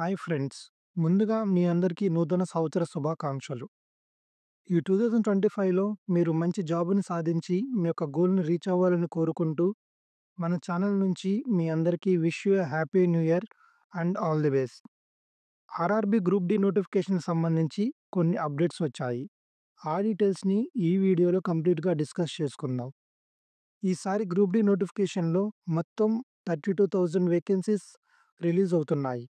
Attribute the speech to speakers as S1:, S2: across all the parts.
S1: Hi friends. ముందుగా మీ అందరికీ నూతన సంవత్సర శుభాకాంక్షలు. ఈ 2025లో మీరు మంచి జాబ్‌ని సాధించి మీ యొక్క గోల్‌ని రీచ్ అవ్వాలని కోరుకుంటూ, మన ఛానల్ నుంచి మీ అందరికీ wish you a happy new year and all the best. RRB group D నోటిఫికేషన్‌కి సంబంధించి కొన్ని అప్డేట్స్ వచ్చాయి. ఆ డీటెయిల్స్‌ని ఈ వీడియోలో కంప్లీట్‌గా డిస్కస్ చేసుకుందాం. ఈసారి గ్రూప్ డి నోటిఫికేషన్‌లో మొత్తం 32,000 వేకెన్సీస్ రిలీజ్ అవుతున్నాయి.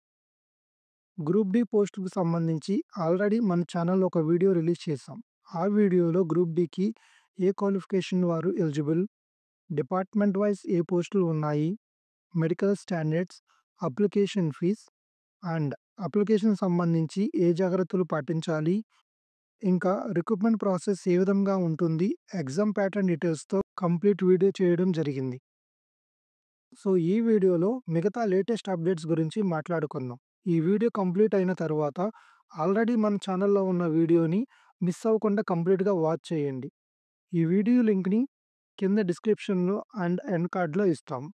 S1: గ్రూప్ డి పోస్ట్‌కి సంబంధించి ఆల్రెడీ మన ఛానల్‌లో ఒక వీడియో రిలీజ్ చేశాం. ఆ వీడియోలో గ్రూప్ డికి ఏ క్వాలిఫికేషన్ వారు ఎలిజిబుల్, డిపార్ట్మెంట్ వైస్ ఏ పోస్టులు ఉన్నాయి, medical standards, application fees and application సంబంధించి ఏ జాగ్రత్తలు పాటించాలి, ఇంకా రిక్రూట్మెంట్ ప్రాసెస్ ఏ విధంగా ఉంటుంది, ఎగ్జామ్ ప్యాటర్న్ డీటెయిల్స్‌తో కంప్లీట్ వీడియో చేయడం జరిగింది. సో, ఈ వీడియోలో మిగతా లేటెస్ట్ అప్డేట్స్ గురించి మాట్లాడుకుందాం. ఈ వీడియో కంప్లీట్ అయిన తర్వాత ఆల్రెడీ మన ఛానల్‌లో ఉన్న వీడియోని మిస్ అవ్వకుండా కంప్లీట్‌గా వాచ్ చేయండి. ఈ వీడియో లింక్‌ని కింద డిస్క్రిప్షన్‌లో అండ్ ఎండ్ కార్డ్‌లో ఇస్తాం.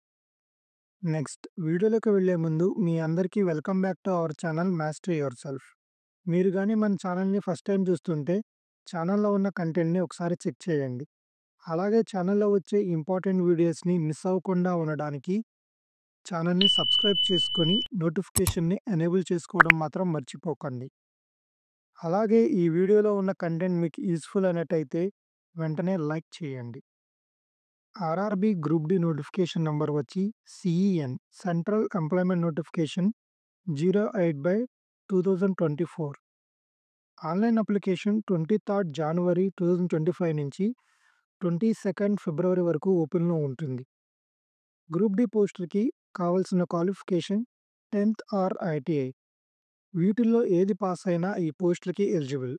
S1: నెక్స్ట్ వీడియోలోకి వెళ్ళే ముందు మీ అందరికీ welcome back to our channel master your self. మీరు గాని మన ఛానల్‌ని ఫస్ట్ టైం చూస్తుంటే ఛానల్‌లో ఉన్న కంటెంట్‌ని ఒకసారి చెక్ చేయండి. అలాగే ఛానల్‌లో వచ్చే ఇంపార్టెంట్ వీడియోస్‌ని మిస్ అవ్వకుండా ఉండడానికి ఛానల్‌ని సబ్స్క్రైబ్ చేసుకొని నోటిఫికేషన్‌ని ఎనేబుల్ చేసుకోవడం మాత్రం మర్చిపోకండి. అలాగే ఈ వీడియోలో ఉన్న కంటెంట్ మీకు యూజ్‌ఫుల్ అయినట్టయితే వెంటనే లైక్ చేయండి. RRB group D notification number వచ్చి CEN central employment notification 08/2024. Online application 23 జనవరి 2025 నుంచి 22 ఫిబ్రవరి వరకు ఓపెన్‌లో ఉంటుంది. గ్రూప్ డి పోస్టులకి కావాల్సిన క్వాలిఫికేషన్ 10th ఆర్ ఐటీఐ. వీటిల్లో ఏది పాస్ అయినా ఈ పోస్టులకి eligible.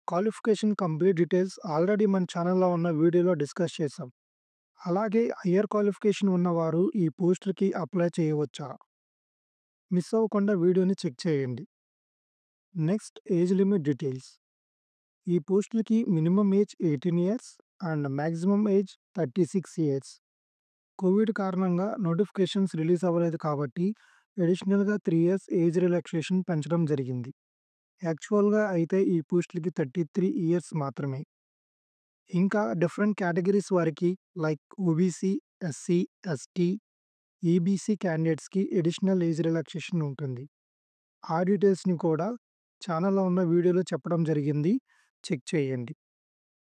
S1: Qualification complete details already మన ఛానల్‌లో ఉన్న వీడియోలో డిస్కస్ చేశాం. అలాగే హయ్యర్ క్వాలిఫికేషన్ ఉన్నవారు ఈ పోస్టులకి అప్లై చేయవచ్చా? మిస్ అవ్వకుండా వీడియోని చెక్ చేయండి. Next age limit details. ఈ పోస్టులకి minimum age 18 years and maximum age 36 years. Covid కారణంగా నోటిఫికేషన్స్ రిలీజ్ అవ్వలేదు కాబట్టి అడిషనల్‌గా 3 ఇయర్స్ ఏజ్ రిలాక్సేషన్ పెంచడం జరిగింది. యాక్చువల్‌గా అయితే ఈ పోస్టులకి 33 ఇయర్స్ మాత్రమే. ఇంకా డిఫరెంట్ కేటగిరీస్ వారికి like OBC, SC, ST, EBC క్యాండిడేట్స్‌కి అడిషనల్ ఏజ్ రిలాక్సేషన్ ఉంటుంది. ఆ డీటెయిల్స్‌ని కూడా ఛానల్‌లో ఉన్న వీడియోలో చెప్పడం జరిగింది. చెక్ చేయండి.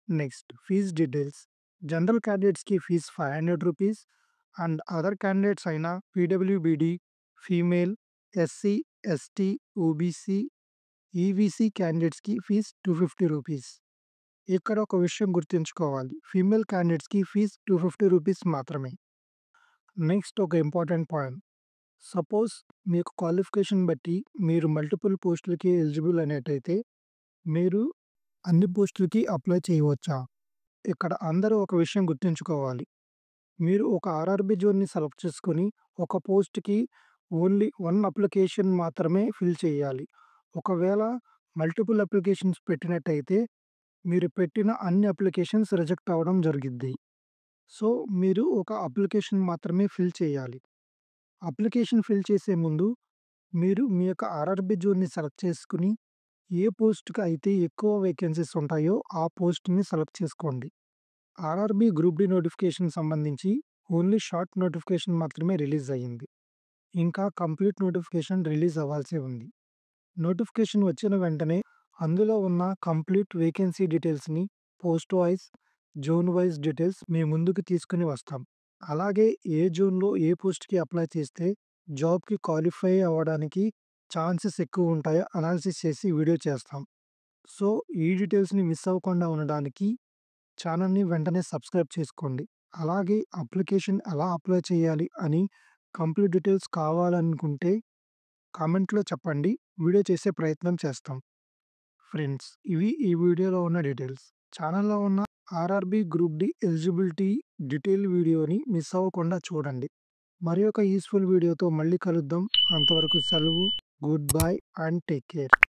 S1: Next fees details. జనరల్ క్యాండిడేట్స్‌కి ఫీజ్ రూ. 500 అండ్ అదర్ క్యాండిడేట్స్ అయిన PWBD, female, SC, ST, OBC, EBC క్యాండిడేట్స్‌కి ఫీజ్ రూ. 250. ఇక్కడ ఒక విషయం గుర్తుంచుకోవాలి. ఫీమేల్ క్యాండిడేట్స్‌కి ఫీజ్ రూ. 250 మాత్రమే. నెక్స్ట్ ఒక ఇంపార్టెంట్ పాయింట్. సపోజ్ మీకు క్వాలిఫికేషన్ బట్టి మీరు మల్టిపుల్ పోస్టులకి ఎలిజిబుల్ అయినట్టయితే మీరు అన్ని పోస్టులకి అప్లై చేయవచ్చా? ఇక్కడ అందరూ ఒక విషయం గుర్తుంచుకోవాలి. మీరు ఒక ఆర్ఆర్‌బీ జోన్‌ని సెలెక్ట్ చేసుకొని ఒక పోస్ట్‌కి ఓన్లీ 1 అప్లికేషన్ మాత్రమే ఫిల్ చేయాలి. ఒకవేళ మల్టిపుల్ అప్లికేషన్స్ పెట్టినట్టయితే మీరు పెట్టిన అన్ని అప్లికేషన్స్ రిజెక్ట్ అవ్వడం జరిగిద్ది. సో, మీరు ఒక అప్లికేషన్ మాత్రమే ఫిల్ చేయాలి. అప్లికేషన్ ఫిల్ చేసే ముందు మీరు మీ యొక్క ఆర్ఆర్‌బీ జోన్‌ని సెలెక్ట్ చేసుకొని, ఏ పోస్ట్‌కి అయితే ఎక్కువ వేకెన్సీస్ ఉంటాయో ఆ పోస్ట్‌ని సెలెక్ట్ చేసుకోండి. ఆర్ఆర్‌బీ గ్రూప్ డి నోటిఫికేషన్ సంబంధించి ఓన్లీ షార్ట్ నోటిఫికేషన్ మాత్రమే రిలీజ్ అయ్యింది. ఇంకా కంప్లీట్ నోటిఫికేషన్ రిలీజ్ అవ్వాల్సి ఉంది. నోటిఫికేషన్ వచ్చిన వెంటనే అందులో ఉన్న కంప్లీట్ వేకెన్సీ డీటెయిల్స్‌ని post wise, zone wise details మీ ముందుకు తీసుకొని వస్తాం. అలాగే ఏ జోన్‌లో ఏ పోస్ట్‌కి అప్లై చేస్తే జాబ్‌కి క్వాలిఫై అవ్వడానికి ఛాన్సెస్ ఎక్కువ ఉంటాయో అనాలిసిస్ చేసి వీడియో చేస్తాం. సో, ఈ డీటెయిల్స్‌ని మిస్ అవ్వకుండా ఉండడానికి ఛానల్‌ని వెంటనే సబ్స్క్రైబ్ చేసుకోండి. అలాగే అప్లికేషన్ ఎలా అప్లై చేయాలి అని కంప్లీట్ డీటెయిల్స్ కావాలనుకుంటే కామెంట్‌లో చెప్పండి. వీడియో చేసే ప్రయత్నం చేస్తాం. ఫ్రెండ్స్, ఇవి ఈ వీడియోలో ఉన్న డీటెయిల్స్. ఛానల్‌లో ఉన్న RRB group D eligibility detail వీడియోని మిస్ అవ్వకుండా చూడండి. మరి ఒక యూజ్‌ఫుల్ వీడియోతో మళ్ళీ కలుద్దాం. అంతవరకు సెలవు. Good bye and take care.